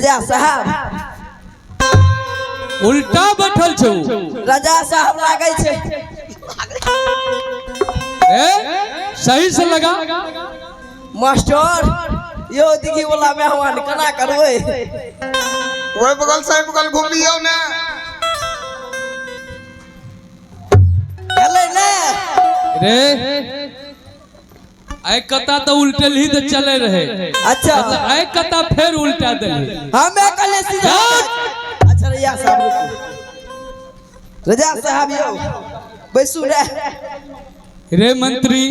रजा साहब उल्टा बैठल छौ। रजा साहब लागे छे। सही से लगा मास्टर यो दिखी वाला मेहमान कना करबे ओए बगल से बगल घूमियो ना चले ने रे आय कता तो उल्टे ही तो चले रहे। अच्छा मतलब आय कता फिर उल्टा दे हमें कले सीधा। अच्छा रजा साहब रुको। रजा साहब यो बैसू रे। रे मंत्री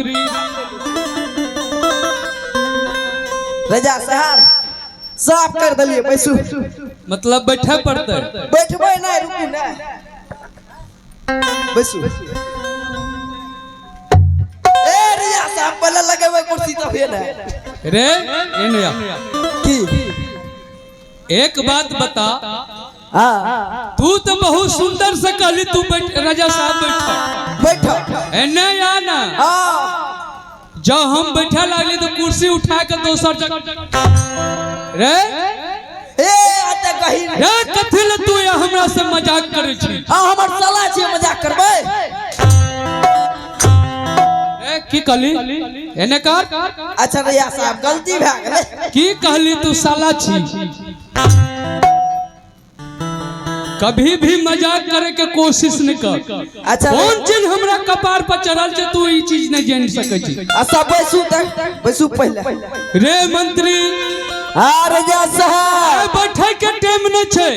रजा साहब साफ कर दलिए बैसू। मतलब बैठे पड़ते बैठबे नहीं रुकू ना बैसू। ए रजा साहब पहले लगेबे कुर्सी तो है ना रे इन्या की एक बात बता। हां तू तो बहुत सुंदर से कहली तू बैठ रजा साहब बैठो एने आना। हां जब हम बैठा लागली तो कुर्सी उठा के दोसर जगह रे ए आते कही रे कथि ल तू या हमरा से मजाक करे छी। हां हमर साला छे मजाक करबे। ए की कहली एने कर। अच्छा रजा साहब गलती भ गेले। की कहली तू साला छी। कभी भी मजाक करे के कोशिश न कर। अच्छा कौन चीज हमरा कपार पर चढ़ल छे तू ई चीज नहीं जान सके छी। अच्छा बैसू तक बैसू पहले। रे मंत्री हां रजा साहब बैठे के टाइम न छे।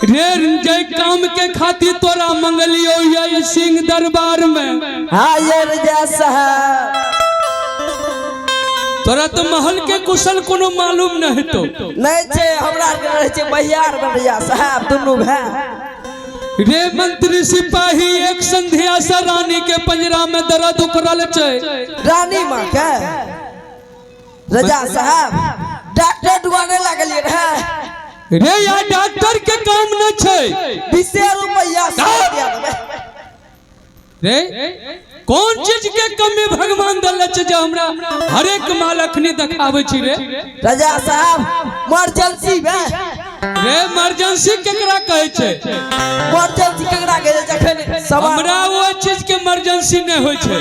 रे जय काम के खातिर तोरा मंगलियो ये सिंह दरबार में। हां ये रजा साहब तोरा तो महल के कुशल कोनो मालूम नहीं तो नहीं छे हमरा के रहे छे बहियार में रजा साहब दुनु भाई। रे मंत्री सिपाही एक संध्या से रानी के पंजरा में दर्द उकरल छे। रानी मां के रजा साहब डॉक्टर दुआने लागलिए रहे। रे या डॉक्टर के काम न छे। 20 रुपया से दिया देबे। रे कौन चीज के कमी भगवान दल छे जे हमरा हर एक माल अखनी दिखावे छी। रे रजा साहब इमरजेंसी में रे इमरजेंसी केकरा कहे छे। इमरजेंसी केकरा कहे जखन हमरा वो चीज के इमरजेंसी नहीं होय छे।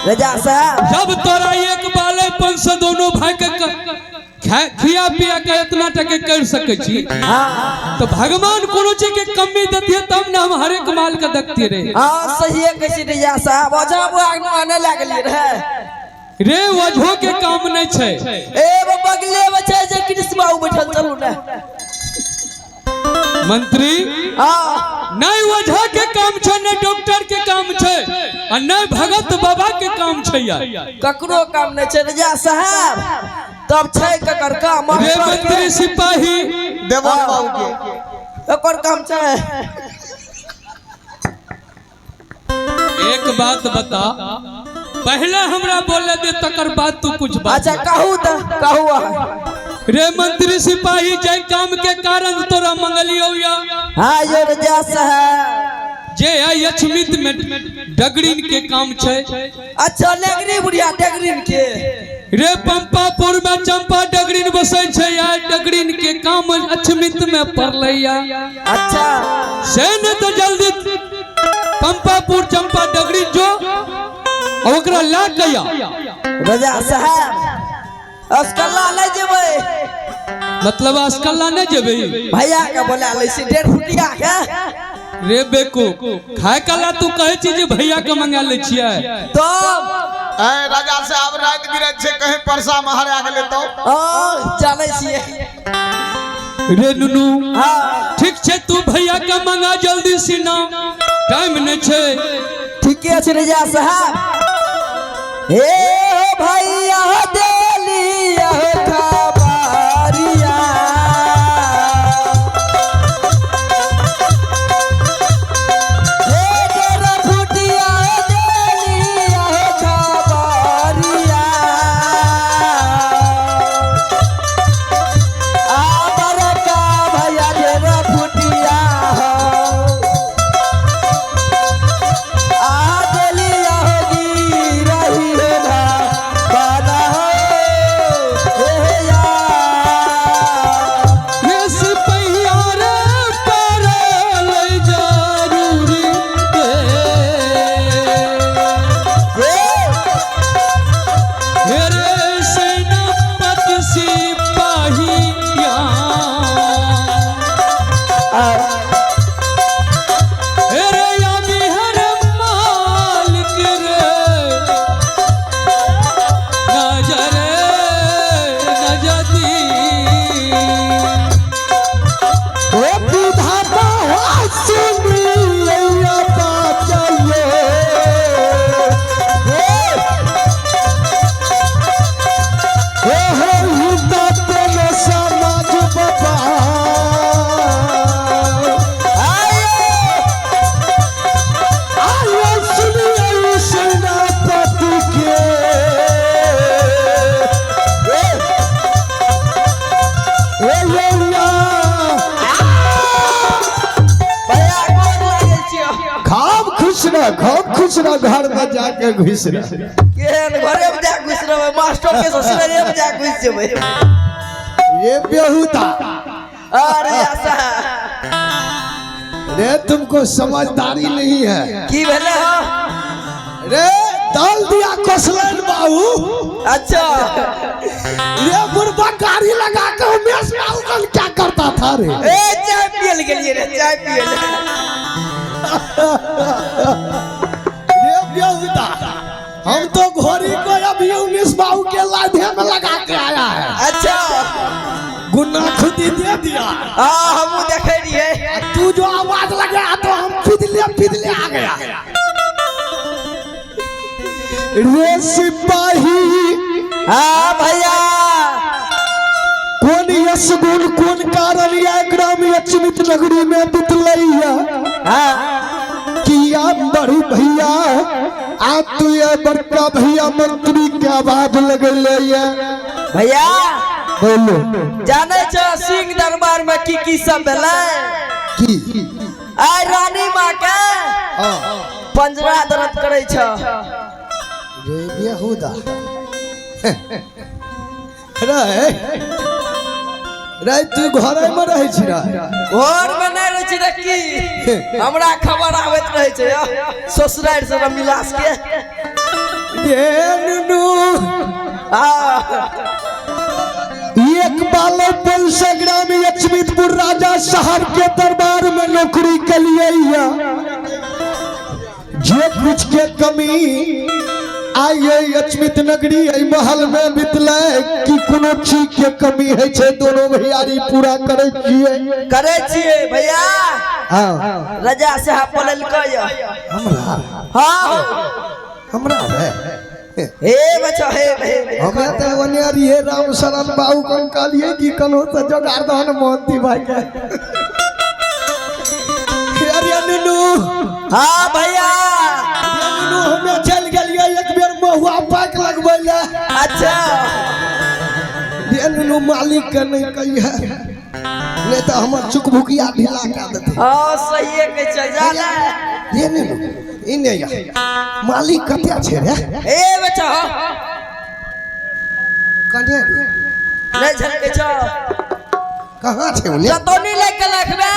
रजा साहब जब तोरा एक बालेपन से दोनों भाई के खिया पिया के इतना टके कर सके छी। हां तो भगवान कोनो चीज के कमी देतिए तब ना हम हर एक माल के देखते रहे। हां सही है कैसे रजा साहब अजब आने लागलिए रहे। रे वजहो के काम नहीं छे। ए वो बगले में छे जे कृष्ण बाबू बैठल चलू ना मंत्री हां नहीं वजह के काम छे न डॉक्टर के काम छे और न भगत बाबा के काम छे। यार ककरो काम नहीं छे रजा साहब तब छे ककर काम। रे मंत्री सिपाही देवन बाबू के ओकर काम छे। एक बात बता पहले हमरा बोले दे तकर बाद तू कुछ बात। अच्छा कहू त कहू। रे मंत्री सिपाही जय काम के कारण तोरा मंगलियो या। हां ये रजा साहब जे आई अछमित में डगरीन के काम छे। अच्छा लेगरी बुढ़िया डगरीन के रे पंपापुर में चंपा डगरीन बसे छे। यार डगरीन के काम अछमित में पड़लैया। अच्छा से न तो जल्दी पंपापुर चंपा डगरीन जो ओकरा ला गया। रजा साहब अस्कल्ला ले जेबे। मतलब अस्कल्ला नहीं जेबे भैया के बोला ले से 1.5 फुटिया के। रे बेकू खाए कला तू कहे छी जे भैया के मंगा ले छिया। तो ए राजा साहब रात गिरत छे कहीं परसा में हरा गेले तो जाने छिए। रे नुनू हां ठीक छे तू भैया के मंगा जल्दी सीना टाइम नहीं छे। ठीक है रजा साहब। हे भैया देलिया खबरिया हे तेरा फुटिया देलिया खबरिया आ बरका भैया तेरा फुटिया आ देलिया होगी रही है ना भैया गोर लागै छियो खूब खुश रह घर में जाके घुस रह केहन घरे में जा घुस रहे मास्टर के ससुराले में जा घुस जेबै ये बेहुदा अरे ऐसा रे तुमको समझदारी नहीं है की भेले हो रे डाल दिया कसलन बाबू अच्छा ये बुढ़वा गाड़ी लगा के उमेश बाबू कल क्या करता था रे ए चाय पियल गेलिए रे चाय पियल ये बेहुदा हम तो घोड़ी को अभी उमेश बाबू के लाधे में लगा के आया है अच्छा गुन्ना खुदी दे दिया हां हम देखे रहिए तू जो आवाज लगाया तो हम फिदले आ गया रे सिपाही हां भैया कौन यश गुण कौन कारण या ग्राम अचमित नगरी में बितलैया हां किया बड़ी भैया आप तो ये बड़का भैया मंत्री के आवाज लगले ये भैया बोलो जाने छ सिंह दरबार में की सब भेलै की आय रानी मां के पंजरा दर्द करे छ रे बेहुदा रे तू घर में रहे छी रे घर में नहीं रहे छी की हमरा खबर आवत रहे छ ससुराल से मिलास के ये नुनू एक बालो पंच ग्राम अचमितपुर राजा शहर के दरबार में नौकरी के लिए जो कुछ के कमी आइए अचमित नगरी महल में बितले कि कोनो चीज के कमी है छे दोनों भैयारी पूरा करे छिए भैया हां राजा साहब बोललकै हमरा रे हे बच्चा हे हमें तो वनियारी है राम शरण बाबू कन कालिए कि कनो तो जोगारदान मोहंती भाई के अरे नुनू हां भैया नुनू हमें चल गेलिए एक बेर महुआ पाक लगबै ले अच्छा ये नुनू मालिक के नहीं कहिए नहीं तो हमर चुकभुकिया ढीला कर देते हां सही के चल जाला ये नुनू इने या मालिक कते छे रे ए बच्चा कने नहीं झलके छ कहां छे उन्हें जतोनी लेके रखबे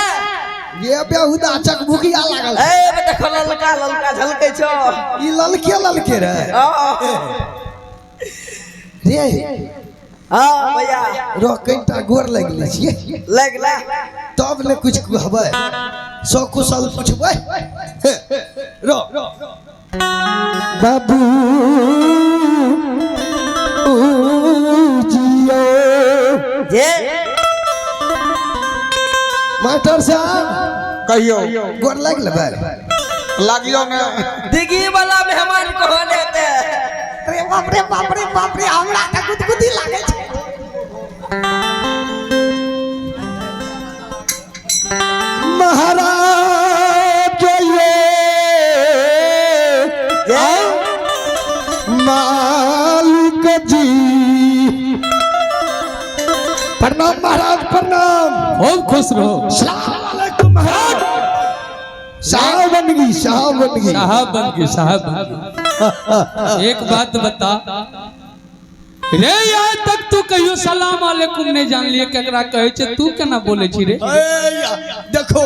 ये बेहुदा चकभुकिया लागल ए देखो ललका झलके छ ई ललके रे रे हां भैया रो कईटा गोर लगले छिए लगला तब ने कुछ कहबै सो कुशल पूछबै रो बाबू जियो जे मास्टर साहब कहियो गोर लग लेबै लागियो ने दिगी वाला मेहमान को लेते अरे बाप रे हमरा त गुदगुदी लागे छै महाराज ये मालिक जी प्रणाम महाराज प्रणाम खूब खुश रहो सलाम अलैकुम महाराज साहब बन गई साहब बन गए साहब बन गए। एक बात बता रे आज तक तू कहियो सलाम अलैकुम नहीं जान लिए केकरा कहे छे तू केना बोले छी रे देखो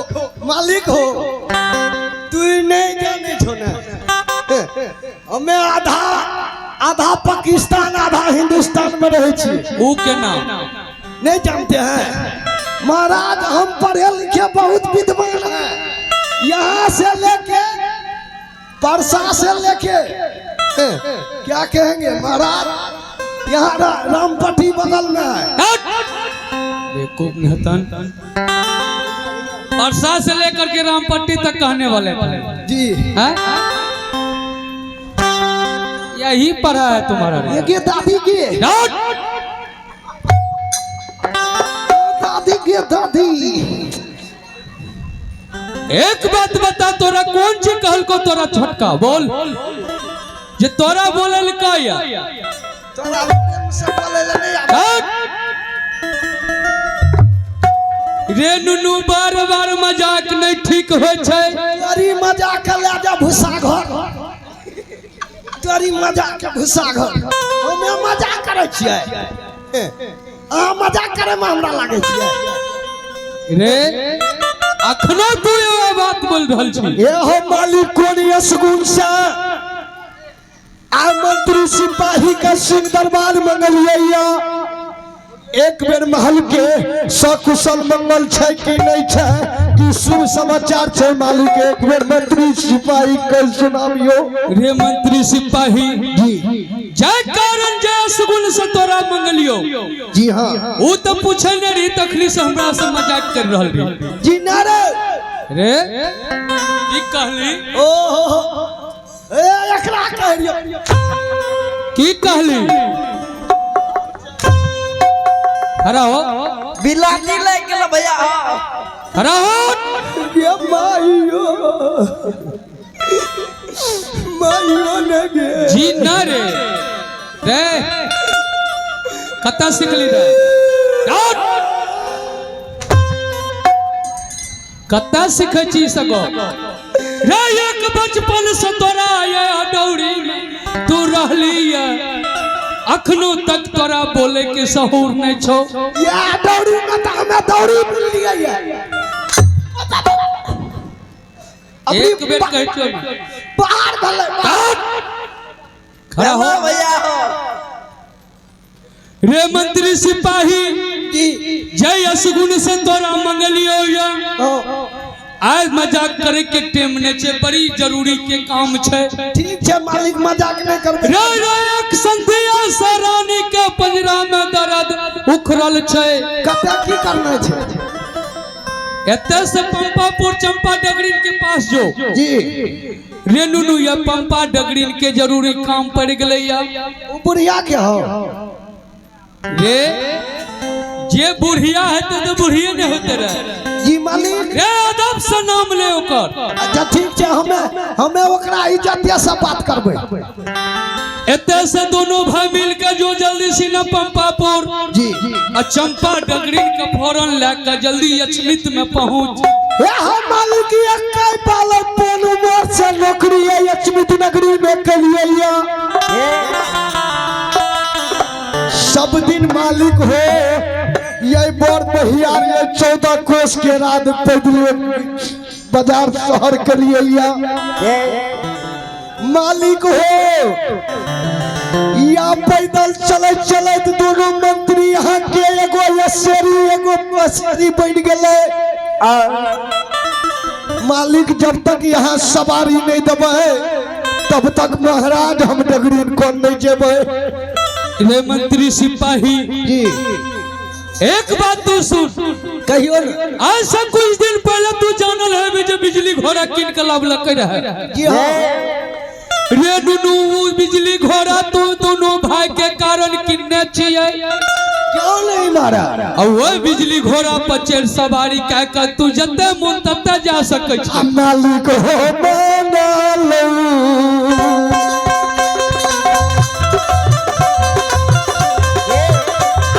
मालिक हो तू नहीं जाने छो ना हमें आधा पाकिस्तान आधा हिंदुस्तान में रहे छी ऊ केना नहीं जानते हैं महाराज हम पढ़े लिखे बहुत विद्वान हैं यहाँ से लेके परसा से लेके क्या कहेंगे महाराज यहाँ रामपट्टी बगल में है बेवकूफ नहतन परसा से लेकर के रामपट्टी तक कहने वाले जी हैं यही पढ़ा है तुम्हारा ये दादी की दादी एक बात बता तोरा कौन ची कहल को तोरा छोटका बोल जे तोरा बोलल का या तोरा से बोले ले नहीं रे नुनू बार बार मजाक नहीं ठीक हो छै। तोरी मजाक ले जा भूसा घर, तोरी मजाक के भूसा घर। हमे मजाक करे छियै, अहाँ मजाक करे में हमरा लागे छियै रे। अखनो तू ये बात बोल रहल छी। ये हो मालिक कोन यसगुन से आ मंत्री सिपाही का सिंह दरबार मंगलिया। एक बेर महल के सकुशल मंगल छै कि नहीं छै, कि शुभ समाचार छै मालिक। एक बेर मंत्री सिपाही के सुनाबियो। रे मंत्री सिपाही जी जय कारण जय सुगुन से तोरा मंगलियो। जी हाँ वो तो पूछे नहीं रही, तखनी से हमरा से मजाक कर रहल रही। जी नारे रे की कहली? ओ ए एकरा कह रियो की कहली? खड़ा हो, बिलाती ले गेल भैया। खड़ा हो। ये माइयो माइयो ने गे जी ना रे रे कता सिखली रे? कता सीखे छी सको रे? एक बचपन से तोरा ये अडौरी में तू रहली है, अखनो तक तोरा बोले के सहूर नहीं छो। ये दौड़ी में तो हमें दौड़ी मिल लिया है। एक बेर कह छो ना। बाहर भले खड़ा हो भैया हो। रे मंत्री सिपाही जय असगुन से तोरा मंगलियो या। आज मजाक करे के टाइम ने छे, बड़ी जरूरी के काम छे। ठीक है मालिक मजाक नहीं करबे। रे रे एक संध्या सरानी के पंजरा में दर्द उखरल छे। कते की करना छे? एते से पंपापुर चंपा डगरीन के पास जो। जी रे नुनू ये पंपा डगरीन के जरूरी काम पड़ गले या। वो बुढ़िया के हो रे जे बुढ़िया है तो बुढ़िया नहीं होते रहे। जी मालिक रे अदब से नाम ले ओकर। अच्छा ठीक है, हमें ओकरा इज्जत से बात करबे। एते से दोनों भाई मिल के जो जल्दी से न पंपापुर जी और चंपा डगरीन का फौरन लेकर जल्दी अचलित में पहुंच। ये हम मालिक एक काय पालक पोनु मोर से नौकरी है अचमित नगरी में के लिए। सब दिन मालिक हो ये बोर बहियार ये 14 कोस के रात पैदल बाजार शहर के लिए मालिक हो। या पैदल चले चले दोनों मंत्री यहाँ के एगो लसेरी एगो मसेरी बन गए। मालिक जब तक यहाँ सवारी नहीं दबे तब तक महाराज हम डगरीन को नहीं जेबे। रे मंत्री सिपाही जी एक बात तू सुन, कहियो ना। आज से कुछ दिन पहले तू जानल है जो बिजली घोड़ा किन के लाभ लग रहा है। जी हाँ रे नुनू बिजली घोड़ा तो दोनों भाई के कारण किन्ने छिए। क्यों नहीं मारा? और वो बिजली घोड़ा पर चढ़ सवारी कह कर तू जते मन तते जा सके छी। मालिक हो बना लो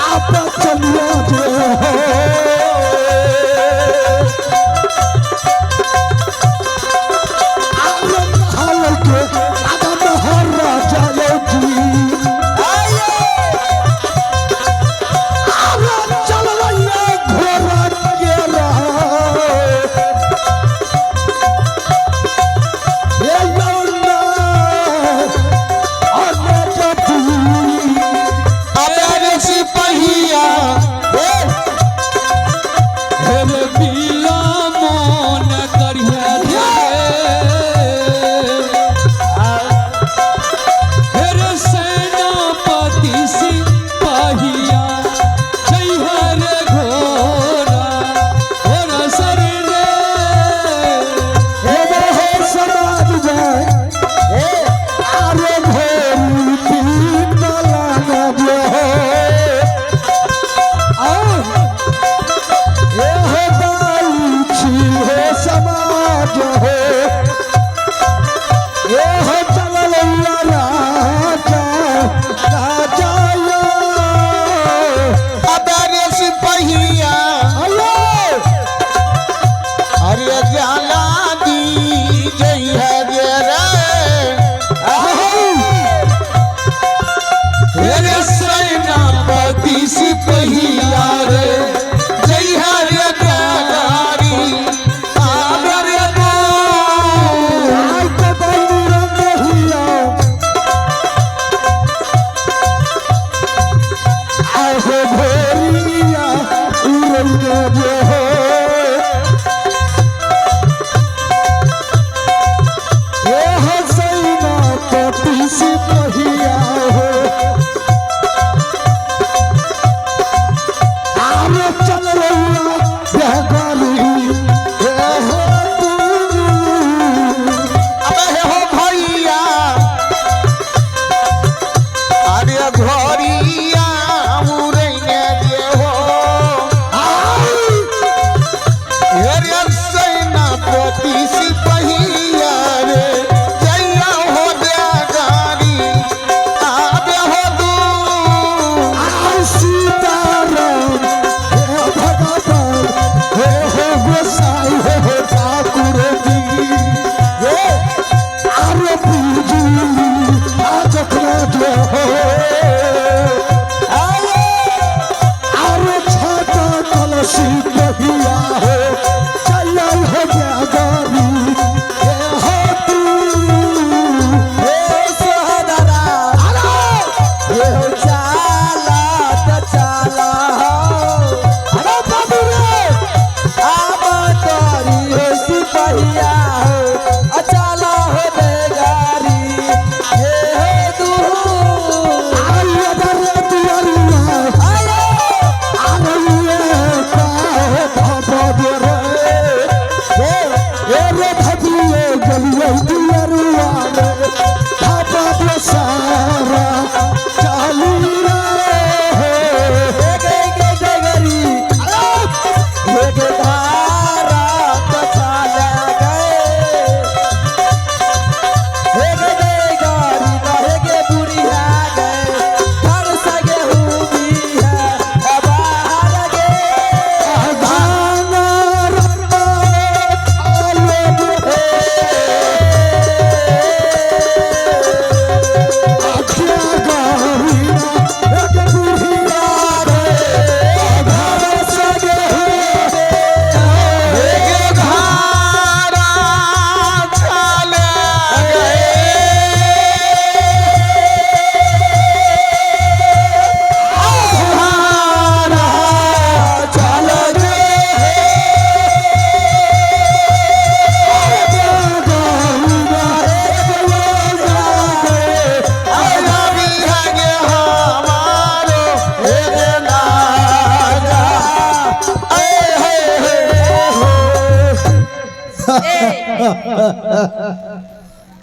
आप चलिया जो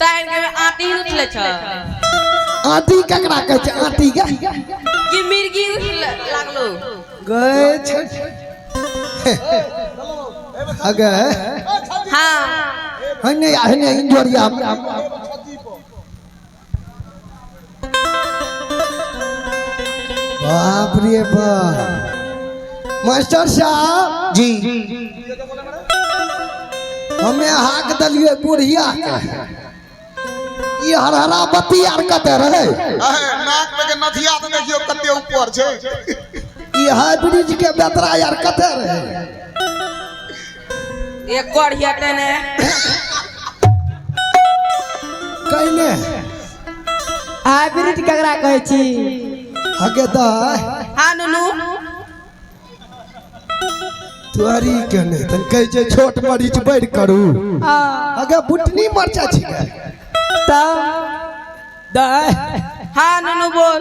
तार के आटी उठले छ आटी ककरा कहै छै आटी के कि मिर्गी लागलो गए छ अगे हां हने हने इंजोरिया बाप रे बाप मास्टर साहब जी हमें हाक दलिए बुढ़िया के ई हरहरा बत्ती आर कते रहे नाक में के नथिया तो देखियो कते ऊपर छै ई हाइब्रिड के बेतरा यार कते रहे एक कोढ़िया तने कहने हाइब्रिड ककरा कहै छी हगे द हां नुनु तुअरी के ने तन कहै छै छोट मरीच बैठ करू हगे बुटनी मरचा छिके तब दाय हां नुनु बोल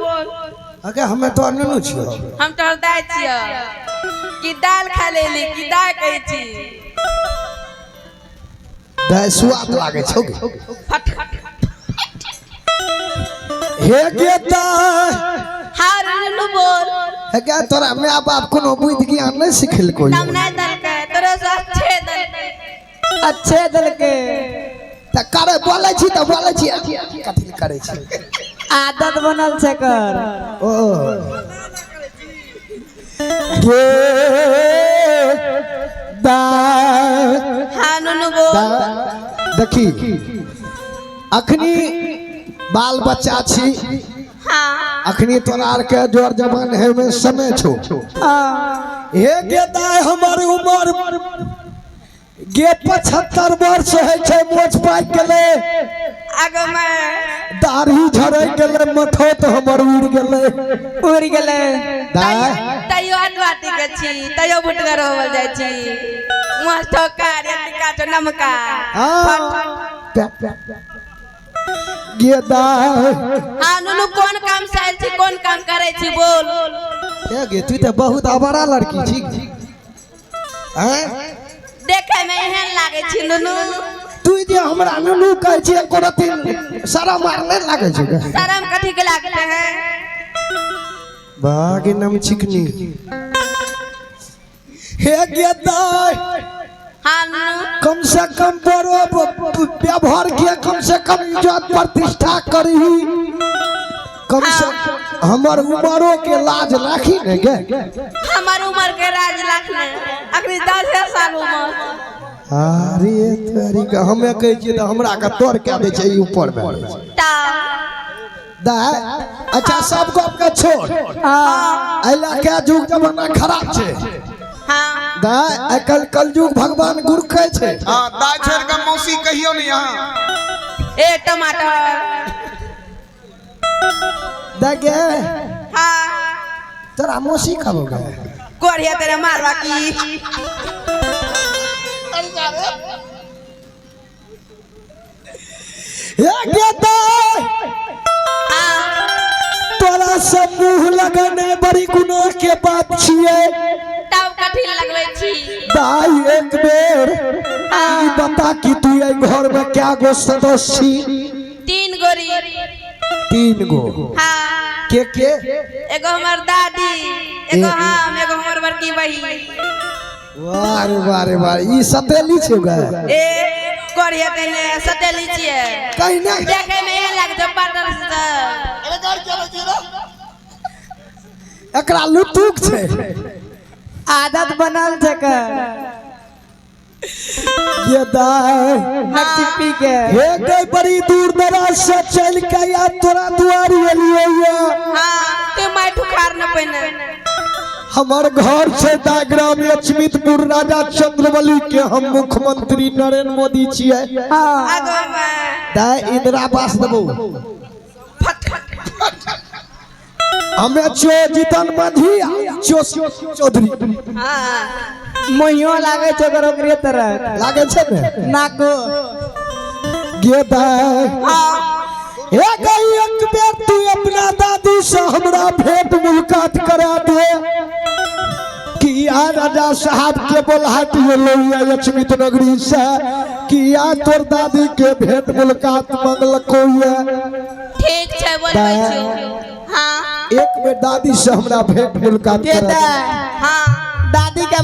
हगे हमें तो ननु छियो हम तोहर दाय छियै कि दाल खा लेली कि दाय कहै छी दाय स्वाद लागे छौ फट हे गे दाय हां नुनु बोल हगे तोरा माय बाप कोनो बुद्धि ज्ञान नहीं सिखल कोई हम नहीं दल के तोरे से अच्छे दल के त करे बोलै छी त बोलै छी कथि करे छी आदत बनल छै कर ओ गे दाय हां नुनु बोल देखी अखनी बाल बच्चा छी हां अखनी तोरा आर के जोर जवान है में समय छो हे गे दाय हमर उमर गे 75 वर्ष है छै मोछ पाक गेले आगे में दाढ़ी झड़ै गेले मठो त हमर उड़ गेले दाय तैयो अनवाती के छी तैयो बुटगर होवल जाय छी मस्त कार एतिका तो नमका गे दाय हां नुनु कोन काम से आइल छी कोन काम करे छी बोल हे गे तू त बहुत अबड़ा लड़की छी हैं देखे में एहन लागे छी नुनु तू जे हमरा नुनु कहै छी कोनो दिन सारा मारने लागे छै शर्म कथि के लागते हैं बागे नम चिकनी हे गे दाय हां नुनु कम से कम बड़ो व्यवहार के कम से कम इज्जत प्रतिष्ठा करी कम से हमर उमरो के लाज राखी ने गे हमार उम्र के राज रखने अखनी 10 साल उम्र अरे तेरी का हमें कहै छी त हमरा के तोड़ के दे छै ऊपर में ता दाय अच्छा सब गप के छोड़ अइला के जुग जमाना खराब छै हां दाय आइकल कलयुग भगवान गुरु कहै छै हां दाय छोड़ के मौसी कहियो नहीं यहां ए टमाटर दगे हां तोरा मौसी खाबो गे कोढ़िया तेरे मारवा की हे गे दाय तोरा सब मुंह लगने बड़ी गुनाह के बात छिए तब कथि लगबै छी दाई एक बेर ई बता कि तू ए घर में क्या गो सदस्य छी 3 गोरी 3 गो हां के एगो हमर दादी एगो हम एगो हमर बड़की बहिन वारे वारे ई सतेली छै गे ए कोढ़िया तेने सतेली छिए कहीं ना देखे में एहन लागे छै पाटर से एकरा लुटुक छै आदत बनल छै कर ये दाय नक्की के हे गई बड़ी दूर दराज से चल के या तोरा दुआरी एलिए हां ते माय ठुकार न पहिने हमार घर से दाग्राम अचमितपुर राजा चंद्रवली के हम मुख्यमंत्री नरेंद्र मोदी छिए आगो में दाय इंदिरा आवास देबो हमें जीतन मांझी चौधरी हां मोहियो लागे छै कर ओकरे तरह लागे छै ने नाको गे दाय हे गई एक बेर तू अपना दादी से हमरा भेंट मुलाकात करा दे कि या राजा साहब के बोलहट ये लोहिया लक्ष्मित नगरी से कि या तोर दादी के भेंट मुलाकात मंगलको ये ठीक छै बोलबै छी हां एक बेर दादी से हमरा भेंट मुलाकात करा हां दादी के